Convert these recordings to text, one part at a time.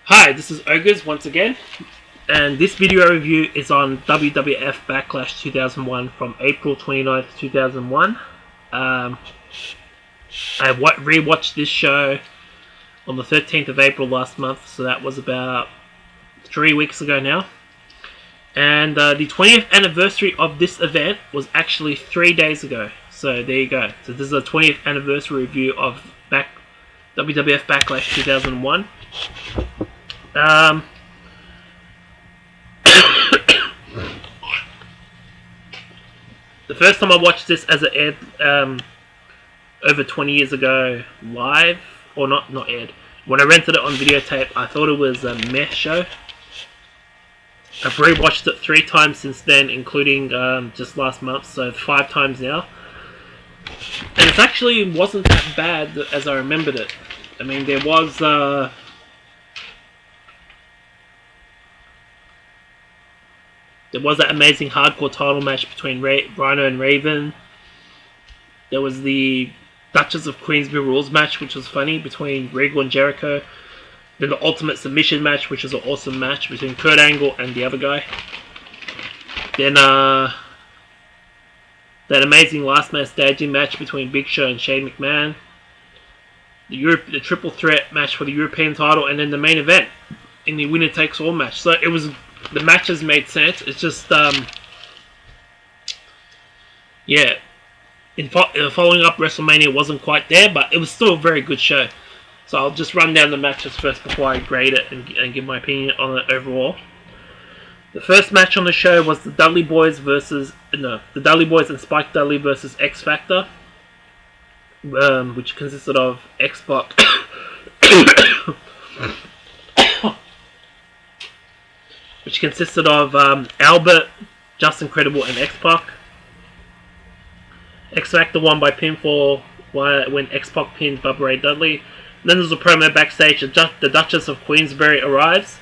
Hi, this is Ogres once again, and this video review is on WWF Backlash 2001 from April 29th, 2001. I rewatched this show on the 13th of April last month, so that was about 3 weeks ago now. And the 20th anniversary of this event was actually 3 days ago, so there you go. So this is a 20th anniversary review of WWF Backlash 2001. The first time I watched this as it aired over 20 years ago live, or not aired, when I rented it on videotape, I thought it was a meh show. I've rewatched it 3 times since then, including just last month, so 5 times now. And it actually wasn't that bad as I remembered it. I mean, there was that amazing hardcore title match between Rhino and Raven. There was the Duchess of Queensberry Rules match, which was funny, between Regal and Jericho. Then the Ultimate Submission match, which was an awesome match between Kurt Angle and the other guy. Then that amazing last man standing match between Big Show and Shane Mcmahon. The triple threat match for the European title, and then the main event in the winner takes all match. So it was, the matches made sense. It's just following up WrestleMania wasn't quite there, but it was still a very good show. So I'll just run down the matches first before I grade it and give my opinion on it overall. The first match on the show was the Dudley Boys and Spike Dudley versus X Factor, which consisted of X-Pac, Albert, Justin Credible, and X-Pac. X Factor won by pinfall when X-Pac pinned Bubba Ray Dudley. Then there's a promo backstage. The Duchess of Queensberry arrives.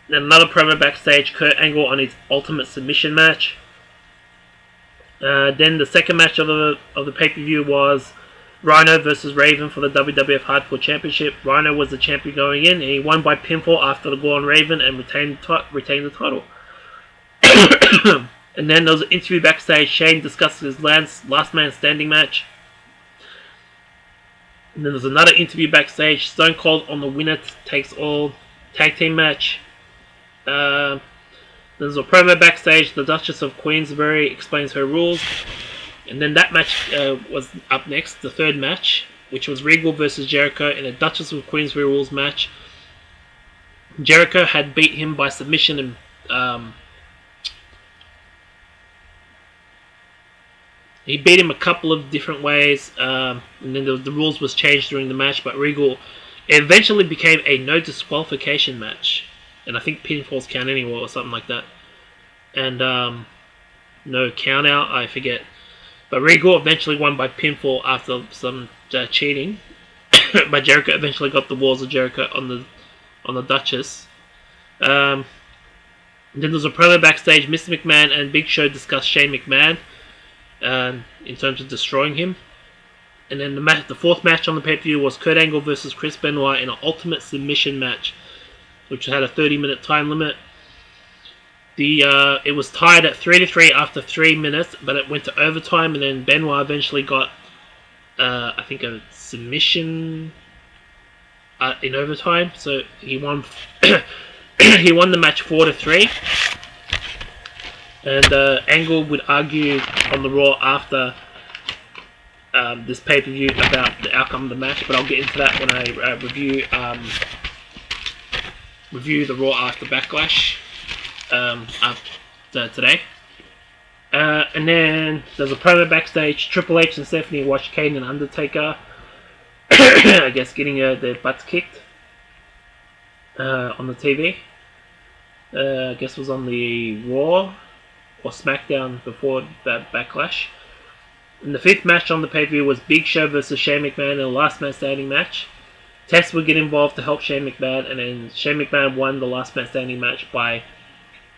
Then another promo backstage. Kurt Angle on his Ultimate Submission match. Then the second match of the pay-per-view was Rhino versus Raven for the WWF Hardcore Championship. Rhino was the champion going in, and he won by pinfall after the goal on Raven and retained the title. And then there was an interview backstage. Shane discusses his last man standing match. And then there's another interview backstage. Stone Cold on the winner takes all tag team match. There's a promo backstage. The Duchess of Queensberry explains her rules. And then that match was up next, the third match, which was Regal versus Jericho in a Duchess of Queensberry rules match. Jericho had beat him by submission and he beat him a couple of different ways, and then the rules was changed during the match, but Regal, it eventually became a no disqualification match, and I think pinfalls count anyway or something like that, and no count out, I forget, but Regal eventually won by pinfall after some cheating, but Jericho eventually got the Walls of Jericho on the Duchess. Then there's a promo backstage. Mr. McMahon and Big Show discuss Shane McMahon in terms of destroying him. And then the fourth match on the pay-per-view was Kurt Angle versus Chris Benoit in an Ultimate Submission match, which had a 30-minute time limit. It was tied at 3-3 after 3 minutes, but it went to overtime, and then Benoit eventually got I think a submission in overtime, so he won he won the match 4-3. And Angle would argue on the Raw after this pay-per-view about the outcome of the match, but I'll get into that when I review the Raw after Backlash after today. And then there's a promo backstage. Triple H and Stephanie watched Kane and Undertaker, I guess, getting their butts kicked on the TV. I guess it was on the Raw or SmackDown before that Backlash. And the fifth match on the pay-per-view was Big Show versus Shane McMahon in a last man standing match. Test would get involved to help Shane McMahon, and then Shane McMahon won the last man standing match by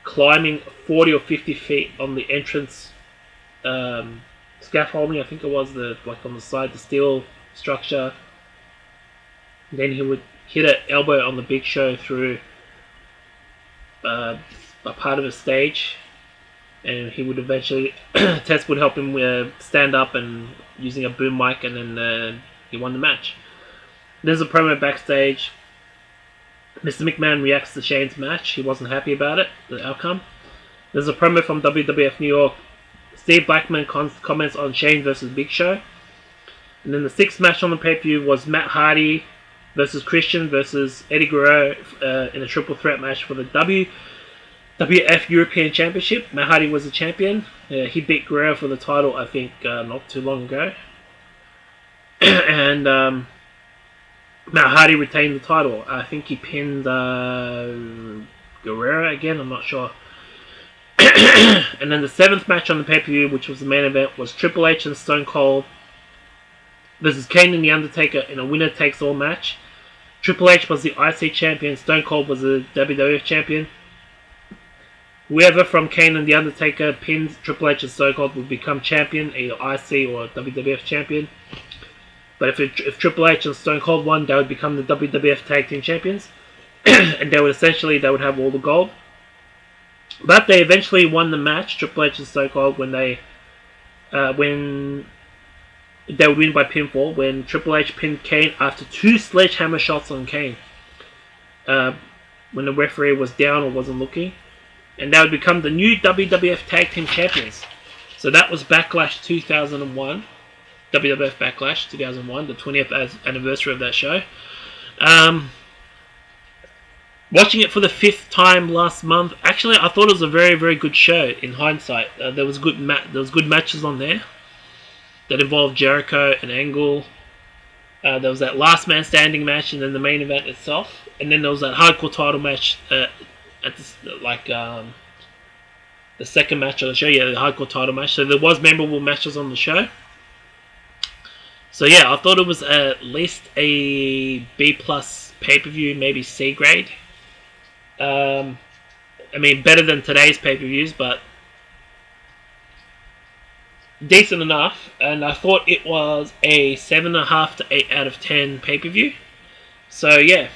climbing 40 or 50 feet on the entrance scaffolding. I think it was on the side, the steel structure. Then he would hit an elbow on the Big Show through a part of a stage, and he would eventually Test would help him stand up and using a boom mic, and then he won the match. There's a promo backstage. Mr. McMahon reacts to Shane's match. He wasn't happy about it, the outcome. There's a promo from WWF New York. Steve Blackman comments on Shane versus Big Show. And then the sixth match on the pay-per-view was Matt Hardy versus Christian versus Eddie Guerrero in a triple threat match for the WWF European Championship. Matt Hardy was the champion. He beat Guerrero for the title, I think, not too long ago. And Matt Hardy retained the title. I think he pinned Guerrero again, I'm not sure. And then the seventh match on the pay-per-view, which was the main event, was Triple H and Stone Cold versus Kane and The Undertaker in a winner-takes-all match. Triple H was the IC champion, Stone Cold was the WWF champion. Whoever from Kane and The Undertaker pins Triple H and Stone Cold would become champion, either IC or WWF champion. But if Triple H and Stone Cold won, they would become the WWF Tag Team Champions. And they would have all the gold. But they eventually won the match, Triple H and Stone Cold, when they would win by pinfall, when Triple H pinned Kane after 2 sledgehammer shots on Kane. When the referee was down or wasn't looking. And they would become the new WWF Tag Team Champions. So that was Backlash 2001. WWF Backlash 2001, the 20th anniversary of that show. Watching it for the 5th time last month, actually I thought it was a very, very good show in hindsight. There was good matches on there that involved Jericho and Angle. There was that last man standing match, and then the main event itself, and then there was that hardcore title match at the second match on the show. Yeah, the hardcore title match. So there was memorable matches on the show. So yeah, I thought it was at least a B+ pay-per-view, maybe C grade. I mean, better than today's pay-per-views, but decent enough. And I thought it was a 7.5 to 8 out of 10 pay-per-view. So yeah,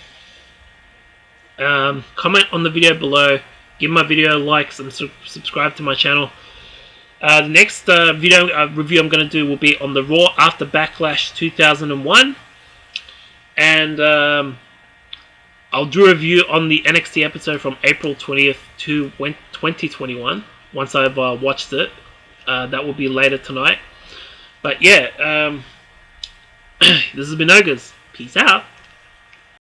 comment on the video below, give my video likes, and subscribe to my channel. The next video review I'm going to do will be on the Raw after Backlash 2001. And I'll do a review on the NXT episode from April 20th to 2021. Once I've watched it. That will be later tonight. But yeah, this has been Ogres. Peace out.